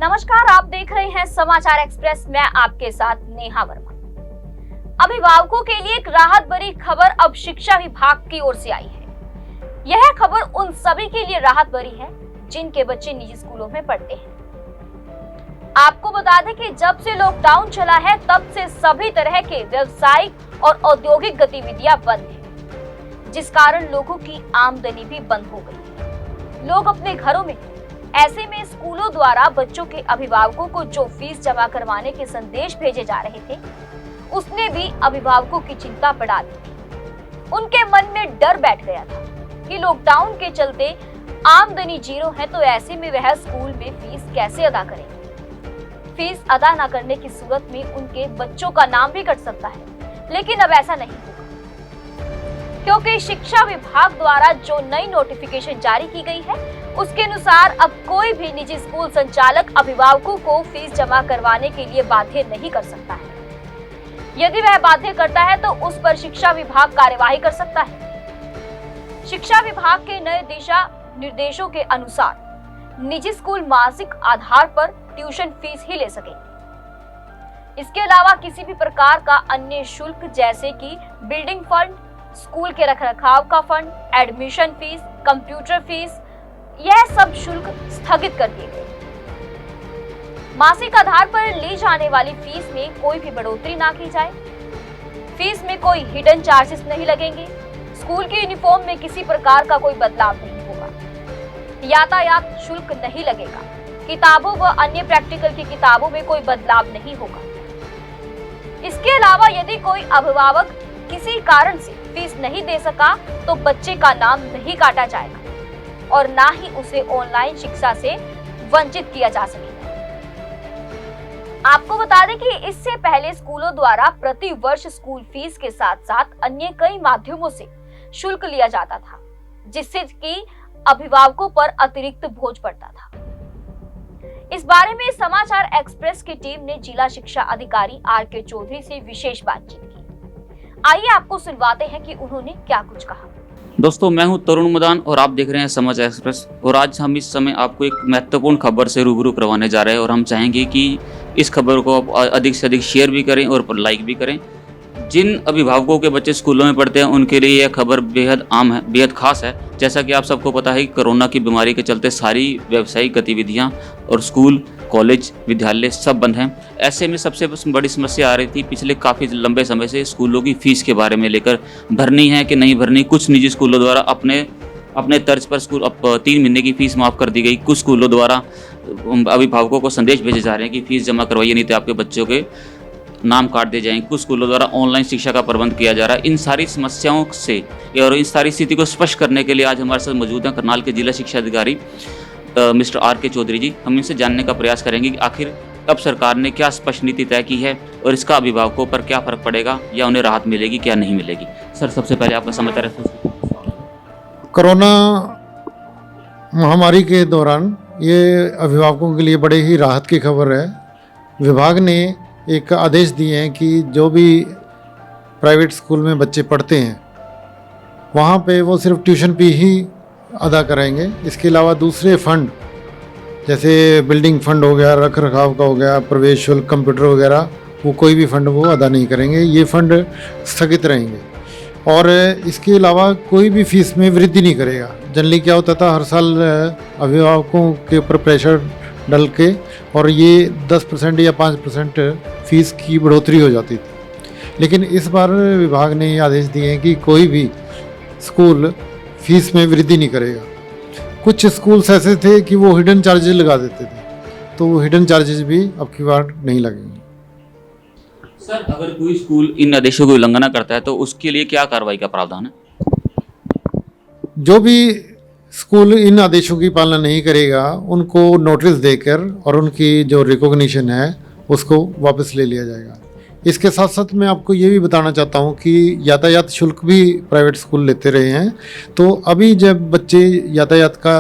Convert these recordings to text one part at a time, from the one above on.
नमस्कार, आप देख रहे हैं समाचार एक्सप्रेस। मैं आपके साथ नेहा वर्मा। अभिभावकों के लिए एक राहत भरी खबर अब शिक्षा विभाग की ओर से आई है। यह खबर उन सभी के लिए राहत भरी है जिनके बच्चे निजी स्कूलों में पढ़ते हैं। आपको बता दें कि जब से लॉकडाउन चला है तब से सभी तरह के व्यावसायिक और औद्योगिक गतिविधियां बंद हैं, जिस कारण लोगों की आमदनी भी बंद हो गई है। लोग अपने घरों में, ऐसे में स्कूलों द्वारा बच्चों के अभिभावकों को जो फीस जमा करवाने के संदेश भेजे जा रहे थे, उसने भी अभिभावकों की चिंता बढ़ा दी थी। उनके मन में डर बैठ गया था कि लॉकडाउन के चलते आमदनी जीरो है, तो ऐसे में वह स्कूल में फीस कैसे अदा करेंगे। फीस अदा न करने की सूरत में उनके बच्चों का नाम भी कट सकता है, लेकिन अब ऐसा नहीं होगा, क्योंकि शिक्षा विभाग द्वारा जो नई नोटिफिकेशन जारी की गई है उसके अनुसार अब कोई भी निजी स्कूल संचालक अभिभावकों को फीस जमा करवाने के लिए बाध्य नहीं कर सकता है। यदि वह बाध्य करता है तो उस पर शिक्षा विभाग कार्यवाही कर सकता है। शिक्षा विभाग के नए दिशा निर्देशों के अनुसार निजी स्कूल मासिक आधार पर ट्यूशन फीस ही ले सकेंगे। इसके अलावा किसी भी प्रकार का अन्य शुल्क जैसे कि बिल्डिंग फंड, स्कूल के रखरखाव का fund, admission fees, computer fees, यह सब शुल्क स्थगित कर दिए गए। मासिक आधार पर ली जाने वाली फीस में कोई भी बढ़ोतरी ना की जाए। फीस में कोई हिडन चार्जेस नहीं लगेंगे। स्कूल की यूनिफॉर्म में किसी प्रकार का कोई बदलाव नहीं होगा। यातायात शुल्क नहीं लगेगा। किताबों व अन्य प्रैक्टिकल की किताबों में कोई बदलाव नहीं होगा। इसके अलावा यदि कोई अभिभावक किसी कारण से फीस नहीं दे सका तो बच्चे का नाम नहीं काटा जाएगा और ना ही उसे ऑनलाइन शिक्षा से वंचित किया जा सकेगा। आपको बता दें कि इससे पहले स्कूलों द्वारा प्रति वर्ष स्कूल फीस के साथ साथ अन्य कई माध्यमों से शुल्क लिया जाता था, जिससे कि अभिभावकों पर अतिरिक्त बोझ पड़ता था। इस बारे में समाचार एक्सप्रेस की टीम ने जिला शिक्षा अधिकारी आर.के. चौधरी से विशेष बातचीत की। आइए आपको सुनवाते हैं कि उन्होंने क्या कुछ कहा। दोस्तों, मैं हूं तरुण मदान और आप देख रहे हैं समाचार एक्सप्रेस। और आज हम इस समय आपको एक महत्वपूर्ण खबर से रूबरू करवाने जा रहे हैं और हम चाहेंगे कि इस खबर को आप अधिक से अधिक शेयर भी करें और लाइक भी करें। जिन अभिभावकों के बच्चे स्कूलों में पढ़ते हैं उनके लिए यह खबर बेहद आम है, बेहद खास है। जैसा कि आप सबको पता है कि कोरोना की बीमारी के चलते सारी व्यावसायिक गतिविधियां और स्कूल, कॉलेज, विद्यालय सब बंद हैं। ऐसे में सबसे बड़ी समस्या आ रही थी पिछले काफ़ी लंबे समय से स्कूलों की फ़ीस के बारे में लेकर, भरनी है कि नहीं भरनी। कुछ निजी स्कूलों द्वारा अपने तर्ज पर स्कूल अब 3 महीने की फ़ीस माफ़ कर दी गई। कुछ स्कूलों द्वारा अभिभावकों को संदेश भेजे जा रहे हैं कि फ़ीस जमा करवाइए, नहीं तो आपके बच्चों के नाम काट दिए जाएंगे। कुछ स्कूलों द्वारा ऑनलाइन शिक्षा का प्रबंध किया जा रहा है। इन सारी समस्याओं से और इस सारी स्थिति को स्पष्ट करने के लिए आज हमारे साथ मौजूद हैं करनाल के जिला शिक्षा अधिकारी मिस्टर आर.के. चौधरी जी। हम इनसे जानने का प्रयास करेंगे कि आखिर अब सरकार ने क्या स्पष्ट नीति तय की है और इसका अभिभावकों पर क्या फर्क पड़ेगा या उन्हें राहत मिलेगी, क्या नहीं मिलेगी। सर, सबसे पहले आपका समाचार है। कोरोना महामारी के दौरान ये अभिभावकों के लिए बड़े ही राहत की खबर है। विभाग ने एक आदेश दिए हैं कि जो भी प्राइवेट स्कूल में बच्चे पढ़ते हैं वहाँ पे वो सिर्फ ट्यूशन फी ही अदा कराएंगे। इसके अलावा दूसरे फंड जैसे बिल्डिंग फंड हो गया, रख रखाव का हो गया, प्रवेश शुल्क, कंप्यूटर वगैरह, वो कोई भी फंड वो अदा नहीं करेंगे। ये फंड स्थगित रहेंगे और इसके अलावा कोई भी फीस में वृद्धि नहीं करेगा। जनरली क्या होता था, हर साल अभिभावकों के ऊपर प्रेशर डल के और ये 10% या 5% फीस की बढ़ोतरी हो जाती थी। लेकिन इस बार विभाग ने ये आदेश दिए हैं कि कोई भी स्कूल फीस में वृद्धि नहीं करेगा। कुछ स्कूल्स ऐसे थे कि वो हिडन चार्जेस लगा देते थे, तो वो हिडन चार्जेस भी अब की बार नहीं लगेंगे। सर, अगर कोई स्कूल इन आदेशों की उल्लंघना करता है तो उसके लिए क्या कार्रवाई का प्रावधान है? जो भी स्कूल इन आदेशों की पालना नहीं करेगा उनको नोटिस देकर और उनकी जो रिकॉग्निशन है उसको वापस ले लिया जाएगा। इसके साथ साथ मैं आपको ये भी बताना चाहता हूँ कि यातायात शुल्क भी प्राइवेट स्कूल लेते रहे हैं। तो अभी जब बच्चे यातायात का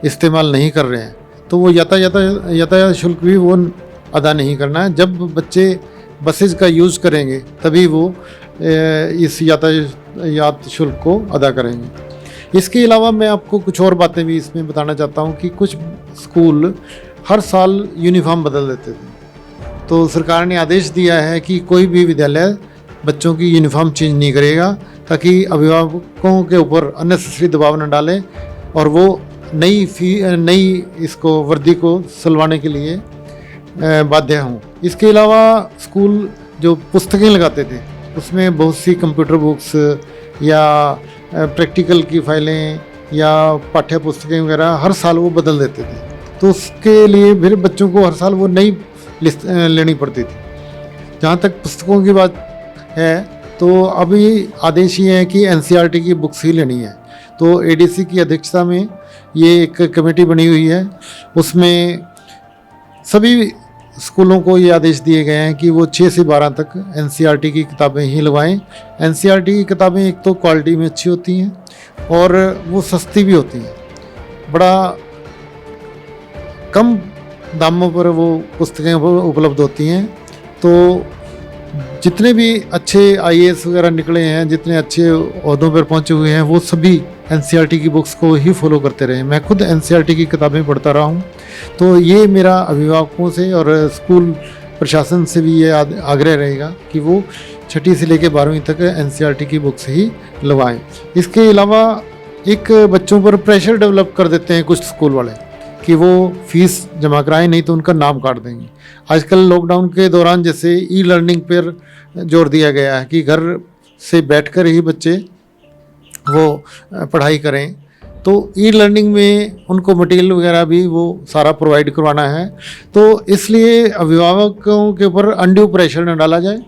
इस्तेमाल नहीं कर रहे हैं तो वो यातायात शुल्क भी वो अदा नहीं करना है। जब बच्चे बसेज का यूज़ करेंगे तभी वो इस यातायात शुल्क को अदा करेंगे। इसके अलावा मैं आपको कुछ और बातें भी इसमें बताना चाहता हूँ कि कुछ स्कूल हर साल यूनिफॉर्म बदल देते थे। तो सरकार ने आदेश दिया है कि कोई भी विद्यालय बच्चों की यूनिफॉर्म चेंज नहीं करेगा, ताकि अभिभावकों के ऊपर अननेसेसरी दबाव न डालें और वो नई इसको वर्दी को सिलवाने के लिए बाध्य हों। इसके अलावा स्कूल जो पुस्तकें लगाते थे उसमें बहुत सी कंप्यूटर बुक्स या प्रैक्टिकल की फाइलें या पाठ्य पुस्तकें वगैरह हर साल वो बदल देते थे, तो उसके लिए फिर बच्चों को हर साल वो नई लिस्ट लेनी पड़ती थी। जहाँ तक पुस्तकों की बात है तो अभी आदेश ये है कि एनसीईआरटी की बुक्स ही लेनी है। तो एडीसी की अध्यक्षता में ये एक कमेटी बनी हुई है, उसमें सभी स्कूलों को ये आदेश दिए गए हैं कि वो 6 से 12 तक एनसीईआरटी की किताबें ही लगवाएं। एनसीईआरटी की किताबें एक तो क्वालिटी में अच्छी होती हैं और वो सस्ती भी होती हैं, बड़ा कम दामों पर वो पुस्तकें उपलब्ध होती हैं। तो जितने भी अच्छे आईएएस वगैरह निकले हैं, जितने अच्छे ओहदों पर पहुंचे हुए हैं, वो सभी एनसीईआरटी की बुक्स को ही फॉलो करते रहे। मैं खुद एनसीईआरटी की किताबें पढ़ता रहा हूँ, तो ये मेरा अभिभावकों से और स्कूल प्रशासन से भी ये आग्रह रहेगा कि वो 6ठी से लेकर 12वीं तक एनसीईआरटी की बुक्स ही लगवाएं। इसके अलावा एक बच्चों पर प्रेशर डेवलप कर देते हैं कुछ स्कूल वाले कि वो फीस जमा कराएं, नहीं तो उनका नाम काट देंगे। आजकल लॉकडाउन के दौरान जैसे ई लर्निंग पर जोर दिया गया है कि घर से बैठकर ही बच्चे वो पढ़ाई करें, तो ई लर्निंग में उनको मटेरियल वगैरह भी वो सारा प्रोवाइड करवाना है। तो इसलिए अभिभावकों के ऊपर अनड्यू प्रेशर न डाला जाए।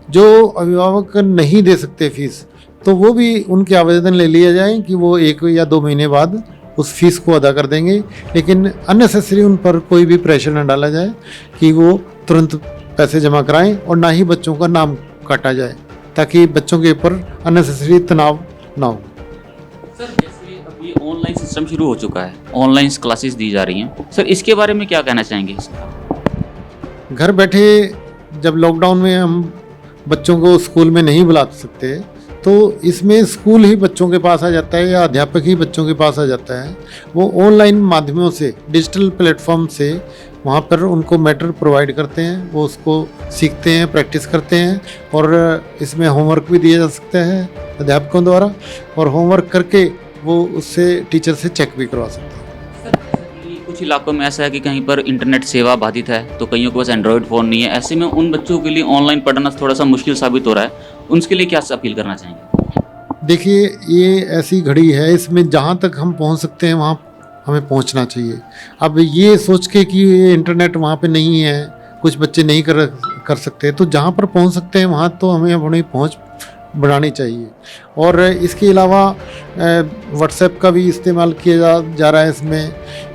जो अभिभावक नहीं दे सकते फीस, तो वो भी उनके आवेदन ले लिया जाए कि वो 1 या 2 महीने बाद उस फीस को अदा कर देंगे, लेकिन अननेसेसरी उन पर कोई भी प्रेशर न डाला जाए कि वो तुरंत पैसे जमा कराएं और ना ही बच्चों का नाम काटा जाए, ताकि बच्चों के ऊपर अननेसेसरी तनाव ना हो। सर, जैसे अब ये ऑनलाइन सिस्टम शुरू हो चुका है, ऑनलाइन क्लासेस दी जा रही हैं, सर इसके बारे में क्या कहना चाहेंगे? घर बैठे जब लॉकडाउन में हम बच्चों को स्कूल में नहीं बुला सकते, तो इसमें स्कूल ही बच्चों के पास आ जाता है या अध्यापक ही बच्चों के पास आ जाता है। वो ऑनलाइन माध्यमों से, डिजिटल प्लेटफॉर्म से वहाँ पर उनको मैटर प्रोवाइड करते हैं, वो उसको सीखते हैं, प्रैक्टिस करते हैं और इसमें होमवर्क भी दिया जा सकता है अध्यापकों द्वारा, और होमवर्क करके वो उससे टीचर से चेक भी करवा सकते हैं। कुछ इलाकों में ऐसा है कि कहीं पर इंटरनेट सेवा बाधित है, तो कईयों के पास एंड्रॉयड फ़ोन नहीं है, ऐसे में उन बच्चों के लिए ऑनलाइन पढ़ना थोड़ा सा मुश्किल साबित हो रहा है, उनके लिए क्या अपील करना चाहेंगे? देखिए, ये ऐसी घड़ी है, इसमें जहाँ तक हम पहुँच सकते हैं वहाँ हमें पहुँचना चाहिए। अब ये सोच के कि ये इंटरनेट वहाँ पे नहीं है, कुछ बच्चे नहीं कर सकते, तो जहाँ पर पहुँच सकते हैं वहाँ तो हमें अपनी पहुँच बढ़ानी चाहिए। और इसके अलावा व्हाट्सएप का भी इस्तेमाल किया जा रहा है,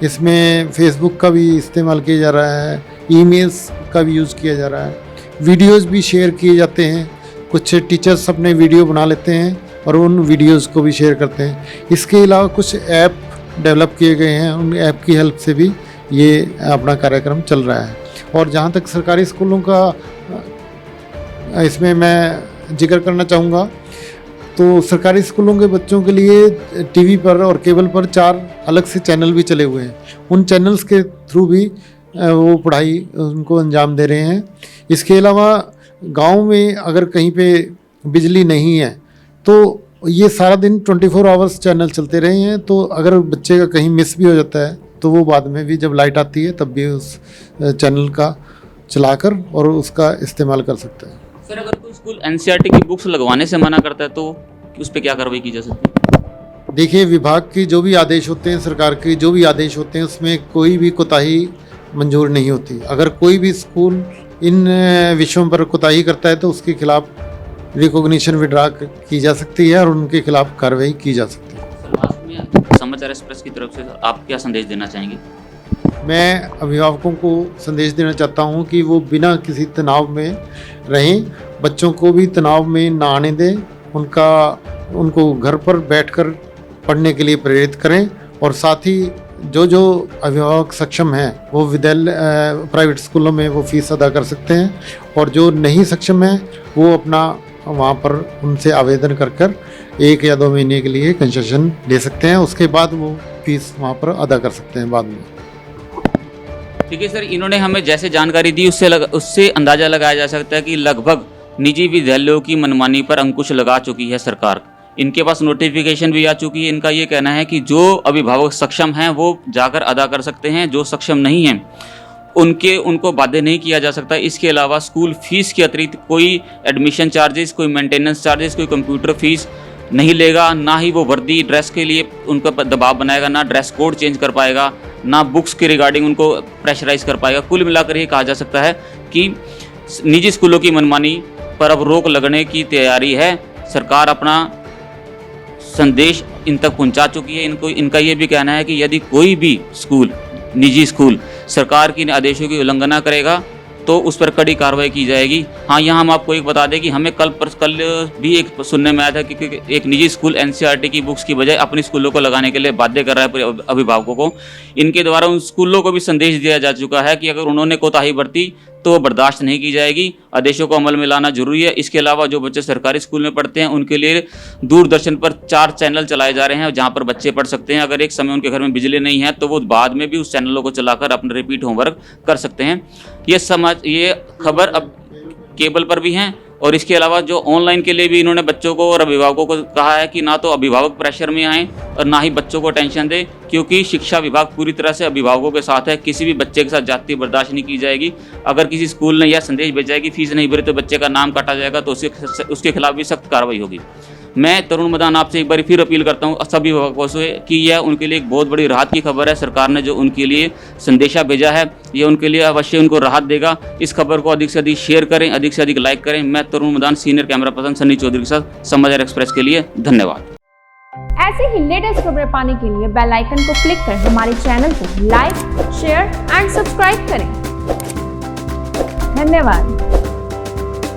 इसमें फेसबुक का भी इस्तेमाल किया जा रहा है, ईमेल्स का भी यूज़ किया जा रहा है, वीडियोज़ भी शेयर किए जाते हैं। कुछ टीचर्स अपने वीडियो बना लेते हैं और उन वीडियोज़ को भी शेयर करते हैं। इसके अलावा कुछ ऐप डेवलप किए गए हैं, उन ऐप की हेल्प से भी ये अपना कार्यक्रम चल रहा है। और जहाँ तक सरकारी स्कूलों का इसमें मैं जिक्र करना चाहूँगा, तो सरकारी स्कूलों के बच्चों के लिए टीवी पर और केबल पर 4 अलग से चैनल भी चले हुए हैं। उन चैनल्स के थ्रू भी वो पढ़ाई उनको अंजाम दे रहे हैं। इसके अलावा गांव में अगर कहीं पे बिजली नहीं है तो ये सारा दिन 24 आवर्स चैनल चलते रहे हैं, तो अगर बच्चे का कहीं मिस भी हो जाता है तो वो बाद में भी जब लाइट आती है तब भी उस चैनल का चलाकर और उसका इस्तेमाल कर सकता है। सर, अगर कोई स्कूल एनसीईआरटी की बुक्स लगवाने से मना करता है तो उस पर क्या कार्रवाई की जा सकती है? देखिए, विभाग की जो भी आदेश होते हैं, सरकार के जो भी आदेश होते हैं, उसमें कोई भी कोताही मंजूर नहीं होती। अगर कोई भी स्कूल इन विषयों पर कोताही करता है तो उसके खिलाफ रिकॉग्निशन विड्रा की जा सकती है और उनके खिलाफ कार्रवाई की जा सकती है। सर, लास्ट में समाचार एक्सप्रेस की तरफ से आप क्या संदेश देना चाहेंगे? मैं अभिभावकों को संदेश देना चाहता हूं कि वो बिना किसी तनाव में रहें, बच्चों को भी तनाव में ना आने दें, उनको घर पर बैठकर पढ़ने के लिए प्रेरित करें। और साथ ही जो अभिभावक सक्षम हैं वो विद्यालय प्राइवेट स्कूलों में वो फीस अदा कर सकते हैं, और जो नहीं सक्षम हैं वो अपना वहाँ पर उनसे आवेदन कर 1 या 2 महीने के लिए कंसेशन ले सकते हैं। उसके बाद वो फीस वहाँ पर अदा कर सकते हैं बाद में। देखिए सर, इन्होंने हमें जैसे जानकारी दी उससे अंदाजा लगाया जा सकता है कि लगभग निजी विद्यालयों की मनमानी पर अंकुश लगा चुकी है सरकार। इनके पास नोटिफिकेशन भी आ चुकी है। इनका ये कहना है कि जो अभिभावक सक्षम हैं वो जाकर अदा कर सकते हैं, जो सक्षम नहीं हैं उनको बाध्य नहीं किया जा सकता। इसके अलावा स्कूल फीस के अतिरिक्त कोई एडमिशन चार्जेस, कोई मेंटेनेंस चार्जेस, कोई कंप्यूटर फीस नहीं लेगा, ना ही वो वर्दी ड्रेस के लिए उनका दबाव बनाएगा, ना ड्रेस कोड चेंज कर पाएगा, ना बुक्स के रिगार्डिंग उनको प्रेशराइज कर पाएगा। कुल मिलाकर ये कहा जा सकता है कि निजी स्कूलों की मनमानी पर अब रोक लगने की तैयारी है। सरकार अपना संदेश इन तक पहुंचा चुकी है। इनका ये भी कहना है कि यदि कोई भी स्कूल, निजी स्कूल सरकार की आदेशों की उल्लंघना करेगा तो उस पर कड़ी कार्रवाई की जाएगी। हाँ, यहाँ हम आपको एक बता दें कि हमें कल भी एक सुनने में आया था कि एक निजी स्कूल एनसीईआरटी की बुक्स की बजाय अपने स्कूलों को लगाने के लिए बाध्य कर रहा है पूरे अभिभावकों को। इनके द्वारा उन स्कूलों को भी संदेश दिया जा चुका है कि अगर उन्होंने कोताही बरती तो वो बर्दाश्त नहीं की जाएगी। आदेशों को अमल में लाना जरूरी है। इसके अलावा जो बच्चे सरकारी स्कूल में पढ़ते हैं उनके लिए दूरदर्शन पर 4 चैनल चलाए जा रहे हैं जहां पर बच्चे पढ़ सकते हैं। अगर एक समय उनके घर में बिजली नहीं है तो वो बाद में भी उस चैनलों को चलाकर अपना रिपीट होमवर्क कर सकते हैं। ये खबर अब केबल पर भी हैं और इसके अलावा जो ऑनलाइन के लिए भी इन्होंने बच्चों को और अभिभावकों को कहा है कि ना तो अभिभावक प्रेशर में आएँ और ना ही बच्चों को टेंशन दे, क्योंकि शिक्षा विभाग पूरी तरह से अभिभावकों के साथ है। किसी भी बच्चे के साथ जाति बर्दाश्त नहीं की जाएगी। अगर किसी स्कूल ने यह संदेश भेजा है कि फीस नहीं भरे तो बच्चे का नाम काटा जाएगा तो उसके खिलाफ भी सख्त कार्रवाई होगी। मैं तरुण मदान आपसे एक बार फिर अपील करता हूँ सभी अभिभावकों से कि यह उनके लिए एक बहुत बड़ी राहत की खबर है। सरकार ने जो उनके लिए संदेशा भेजा है ये उनके लिए अवश्य उनको राहत देगा। इस खबर को अधिक से अधिक शेयर करें, अधिक से अधिक लाइक करें। मैं Tarun Madan, senior camera person Sunny Chaudhary के साथ समाचार एक्सप्रेस के लिए धन्यवाद। ऐसे ही लेटेस्ट खबरें पाने के लिए बेल आइकन को क्लिक कर हमारे चैनल को लाइक, शेयर एंड सब्सक्राइब करें। धन्यवाद।